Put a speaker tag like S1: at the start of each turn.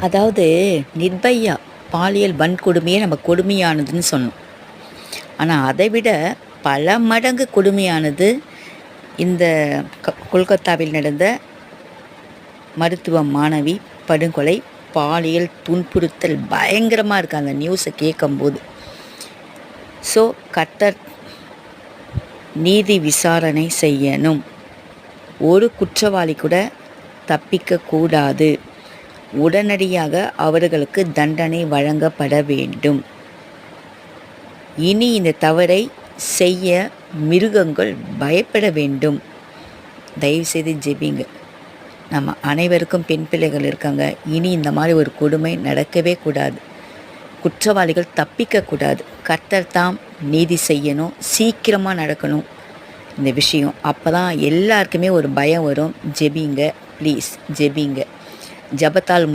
S1: அதாவது நிர்பயா பாலியல் வன்கொடுமையே நம்ம கொடுமையானதுன்னு சொன்னோம். ஆனால் அதை விட பல மடங்கு கொடுமையானது இந்த கொல்கத்தாவில் நடந்த மருத்துவ மாணவி படுகொலை, பாலியல் துன்புறுத்தல் பயங்கரமாக இருக்குது அந்த நியூஸை கேட்கும்போது. ஸோ கர்த்தர் நீதி விசாரணை செய்யணும். ஒரு குற்றவாளி கூட தப்பிக்கக்கூடாது. உடனடியாக அவர்களுக்கு தண்டனை வழங்கப்பட வேண்டும். இனி இந்த தவறை செய்ய மிருகங்கள் பயப்பட வேண்டும். தயவுசெய்து ஜெபிங்க. நம்ம அனைவருக்கும் பெண் பிள்ளைகள் இருக்காங்க. இனி இந்த மாதிரி ஒரு கொடுமை நடக்கவே கூடாது. குற்றவாளிகள் தப்பிக்கக்கூடாது. கர்த்தர் தாம் நீதி செய்யணும். சீக்கிரமாக நடக்கணும் இந்த விஷயம். அப்போ தான் எல்லாருக்குமே ஒரு பயம் வரும். ஜெபிங்க ப்ளீஸ், ஜெபிங்க. ஜபத்தால்